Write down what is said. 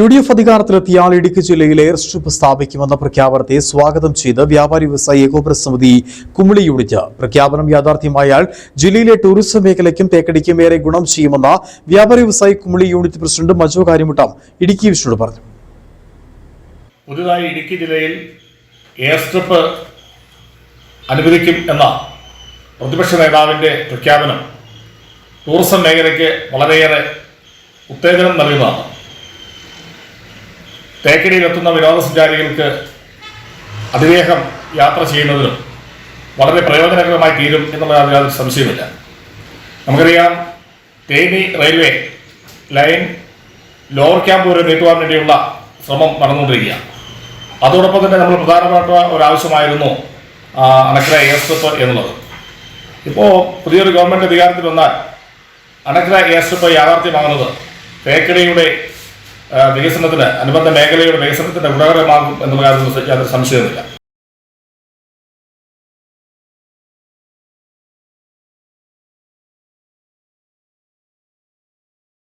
UDF അധികാരത്തിലെത്തിയാൽ ഇടുക്കി ജില്ലയിൽ air strip സ്ഥാപിക്കുമെന്ന പ്രഖ്യാപനത്തെ സ്വാഗതം ചെയ്ത് വ്യാപാരി വ്യവസായി ഏകോപന സമിതി കുമിളി യൂണിറ്റ് പ്രഖ്യാപനം യാഥാർത്ഥ്യമായാൽ ജില്ലയിലെ ടൂറിസം മേഖലയ്ക്കും തേക്കടിക്കും ഏറെ ഗുണം ചെയ്യുമെന്ന് വ്യാപാരി വ്യവസായി കുമിളി യൂണിറ്റ് പ്രസിഡന്റ് മജു കാര്യമുട്ടം ഇടുക്കി വിഷ്ണുവോട് പറഞ്ഞു. പുതുതായി ഇടുക്കി ജില്ലയിൽ എയർ സ്ട്രിപ്പ് അനുവദിക്കും എന്ന പ്രതിപക്ഷ നേതാവിൻ്റെ പ്രഖ്യാപനം ടൂറിസം മേഖലയ്ക്ക് വളരെയേറെ ഉത്തേജനം നൽകുന്നതാണ്. തേക്കടിയിലെത്തുന്ന വിനോദസഞ്ചാരികൾക്ക് അതിവേഗം യാത്ര ചെയ്യുന്നതിനും വളരെ പ്രയോജനകരമായി തീരും എന്നുള്ള യാതൊരു സംശയമില്ല. നമുക്കറിയാം, Theni railway line lower camp വരെ നീട്ടുവാൻ വേണ്ടിയുള്ള ശ്രമം നടന്നുകൊണ്ടിരിക്കുകയാണ്. അതോടൊപ്പം തന്നെ നമ്മൾ പ്രധാനപ്പെട്ട ഒരാവശ്യമായിരുന്നു അണക്കര എയർ സ്ട്രിപ്പ് എന്നുള്ളത്. ഇപ്പോൾ പുതിയൊരു ഗവൺമെൻറ് അധികാരത്തിൽ വന്നാൽ അണക്കര എയർ സ്ട്രിപ്പ് യാഥാർത്ഥ്യമാകുന്നത് തേക്കടിയുടെ വികസനത്തിന്, അനുബന്ധ മേഖലയുടെ വികസനത്തിന് ഗുണകരമാകും എന്നുള്ള കാര്യത്തിൽ യാതൊരു സംശയമില്ല.